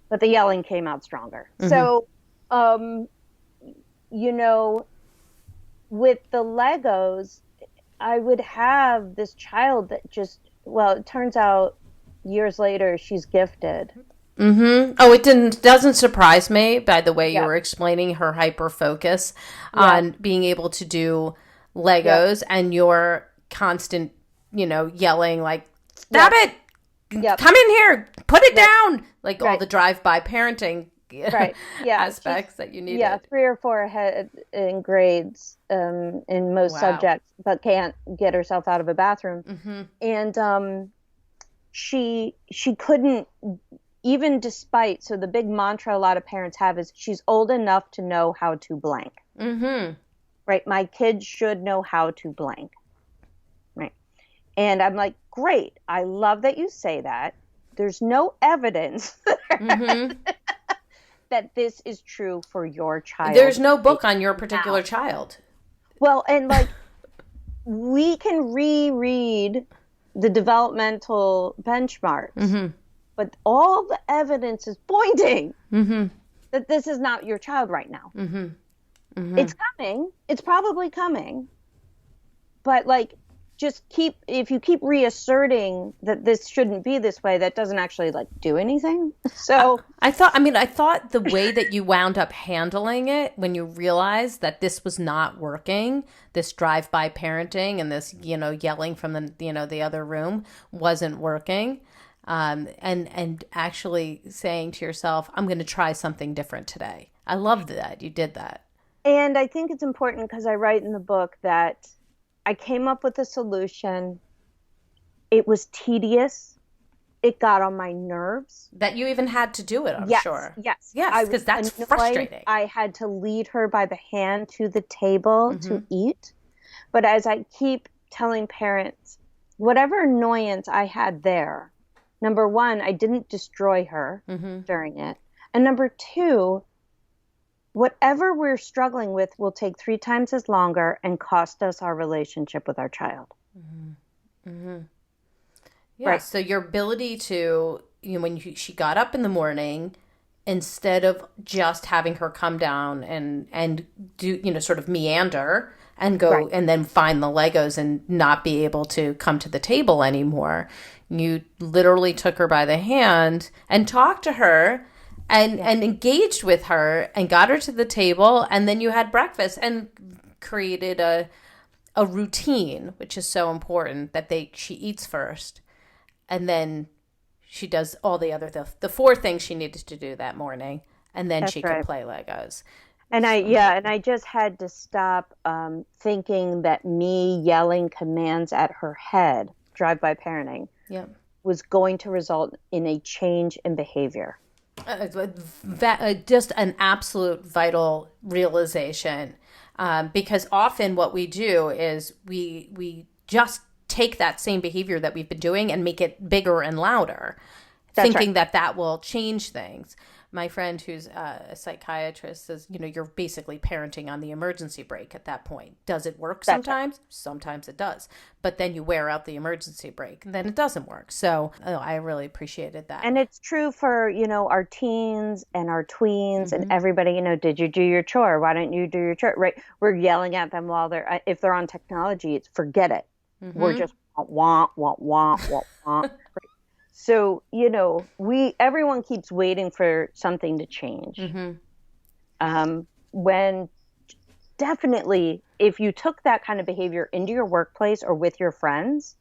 But the yelling came out stronger. So, with the Legos, I would have this child that it turns out years later, she's gifted. Oh, it doesn't surprise me by the way you were explaining her hyper focus on being able to do Legos and your constant, yelling like, stop it, come in here, put it down, like all the drive-by parenting aspects that you needed. 3 or 4 ahead in grades in most subjects, but can't get herself out of a bathroom. And she couldn't, even despite, so the big mantra a lot of parents have is she's old enough to know how to blank. Right? My kids should know how to blank. Right? And I'm like, great. I love that you say that. There's no evidence that this is true for your child. There's no book on your particular child. Well, and we can reread the developmental benchmarks, but all the evidence is pointing that this is not your child right now. It's coming. It's probably coming. But if you keep reasserting that this shouldn't be this way, that doesn't actually do anything. So I thought the way that you wound up handling it when you realized that this was not working, this drive-by parenting and this, yelling from the other room wasn't working. And actually saying to yourself, I'm going to try something different today. I love that you did that. And I think it's important because I write in the book that I came up with a solution. It was tedious. It got on my nerves. That you even had to do it, I'm sure. Yes, because that's frustrating. I had to lead her by the hand to the table to eat. But as I keep telling parents, whatever annoyance I had there, number one, I didn't destroy her during it. And number two, whatever we're struggling with will take 3 times as longer and cost us our relationship with our child. Yeah. Right. So your ability to, when she got up in the morning, instead of just having her come down and do, sort of meander and go and then find the Legos and not be able to come to the table anymore, you literally took her by the hand and talked to her and engaged with her and got her to the table, and then you had breakfast and created a a routine, which is so important, that she eats first, and then she does all the 4 things she needed to do that morning, and then she can play Legos. And I just had to stop thinking that me yelling commands at her head, drive-by parenting, was going to result in a change in behavior. Just an absolute vital realization, because often what we do is we just take that same behavior that we've been doing and make it bigger and louder, thinking that will change things. My friend who's a psychiatrist says, you're basically parenting on the emergency brake at that point. Does it work sometimes? Sometimes it does. But then you wear out the emergency brake and then it doesn't work. So I really appreciated that. And it's true for, our teens and our tweens and everybody, did you do your chore? Why don't you do your chore? Right. We're yelling at them while if they're on technology, it's forget it. We're just want. Right. So, everyone keeps waiting for something to change. When definitely, if you took that kind of behavior into your workplace or with your friends,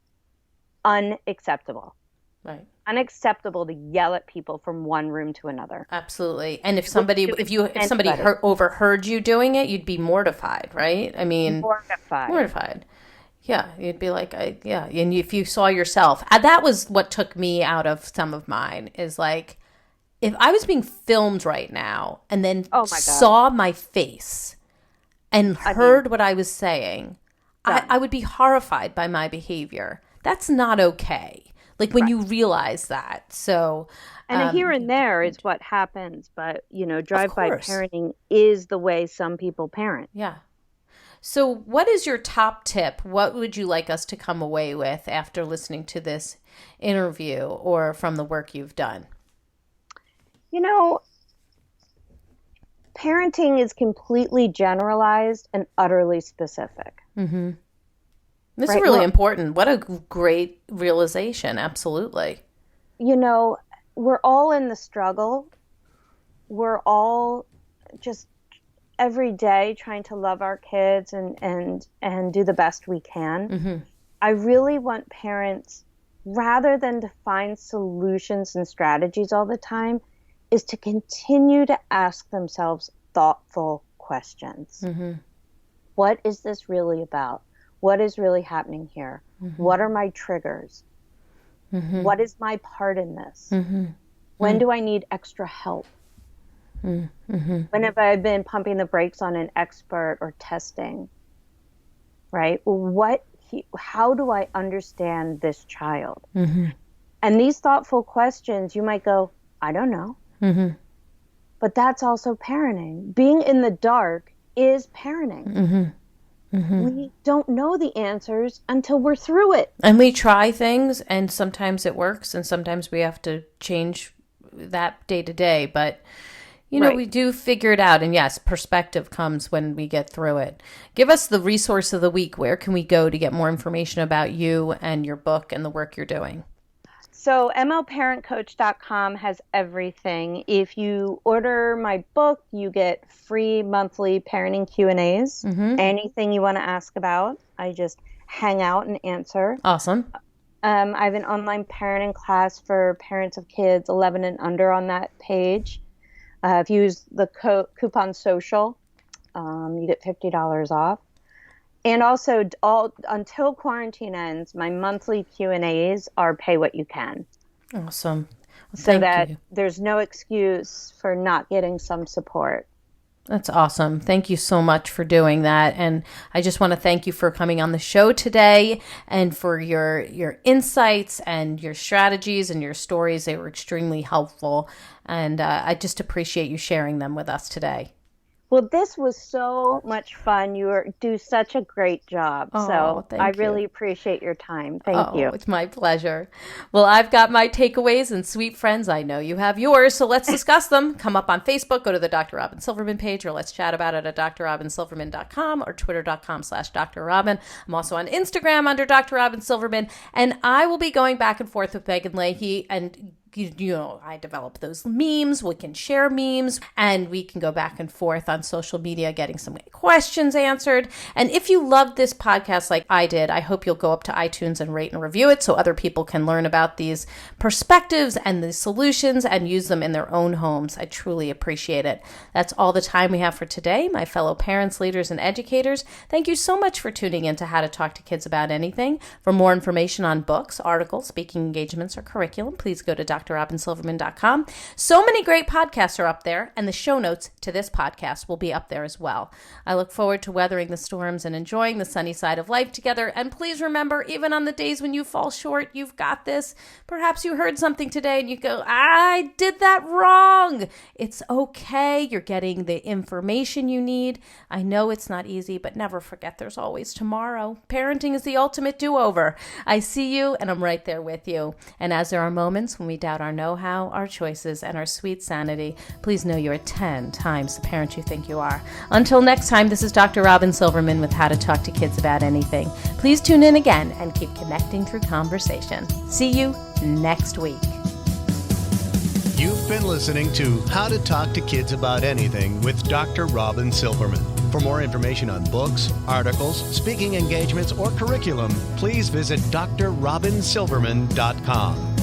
unacceptable. Right. Unacceptable to yell at people from one room to another. Absolutely. And if somebody overheard you doing it, you'd be mortified, right? I mean, mortified. Yeah, you'd be like, and if you saw yourself, that was what took me out of some of mine, is like, if I was being filmed right now and then saw my face and heard what I was saying, I would be horrified by my behavior. That's not okay. Like when you realize that. So, and here and there is what happens, but drive-by parenting is the way some people parent. Yeah. So what is your top tip? What would you like us to come away with after listening to this interview or from the work you've done? Parenting is completely generalized and utterly specific. Mm-hmm. This is really important. What a great realization. Absolutely. We're all in the struggle. We're all just every day trying to love our kids and do the best we can. I really want parents, rather than to find solutions and strategies all the time, is to continue to ask themselves thoughtful questions. What is this really about? What is really happening here? What are my triggers? What is my part in this? When do I need extra help? When have I been pumping the brakes on an expert or testing? Right? How do I understand this child? And these thoughtful questions, you might go, I don't know. But that's also parenting. Being in the dark is parenting. We don't know the answers until we're through it. And we try things, and sometimes it works, and sometimes we have to change that day to day. But we do figure it out. And yes, perspective comes when we get through it. Give us the resource of the week. Where can we go to get more information about you and your book and the work you're doing? So mlparentcoach.com has everything. If you order my book, you get free monthly parenting Q&As. Anything you want to ask about, I just hang out and answer. Awesome. I have an online parenting class for parents of kids 11 and under on that page. If you use the coupon SOCIAL, you get $50 off. And also, until quarantine ends, my monthly Q&As are pay what you can. Awesome. Well, so that there's no excuse for not getting some support. That's awesome. Thank you so much for doing that. And I just want to thank you for coming on the show today and for your insights and your strategies and your stories. They were extremely helpful. And I just appreciate you sharing them with us today. Well, this was so much fun. You do such a great job. So I really appreciate your time. Thank you. It's my pleasure. Well, I've got my takeaways, and sweet friends, I know you have yours. So let's discuss them. Come up on Facebook, go to the Dr. Robyn Silverman page, or let's chat about it at drrobynsilverman.com or twitter.com/Dr. Robyn. I'm also on Instagram under Dr. Robyn Silverman, and I will be going back and forth with Meghan Leahy and I develop those memes. We can share memes and we can go back and forth on social media getting some questions answered. And if you loved this podcast like I did, I hope you'll go up to iTunes and rate and review it so other people can learn about these perspectives and the solutions and use them in their own homes. I truly appreciate it. That's all the time we have for today, my fellow parents, leaders, and educators. Thank you so much for tuning in to How to Talk to Kids About Anything. For more information on books, articles, speaking engagements, or curriculum, please go to drrobynsilverman.com. So many great podcasts are up there, and the show notes to this podcast will be up there as well. I look forward to weathering the storms and enjoying the sunny side of life together. And please remember, even on the days when you fall short, you've got this. Perhaps you heard something today and you go, I did that wrong. It's okay. You're getting the information you need. I know it's not easy, but never forget there's always tomorrow. Parenting is the ultimate do-over. I see you, and I'm right there with you. And as there are moments when we doubt our know-how, our choices, and our sweet sanity, please know you're 10 times the parent you think you are. Until next time, this is Dr. Robyn Silverman with How to Talk to Kids About Anything. Please tune in again and keep connecting through conversation. See you next week. You've been listening to How to Talk to Kids About Anything with Dr. Robyn Silverman. For more information on books, articles, speaking engagements, or curriculum, please visit drrobynsilverman.com.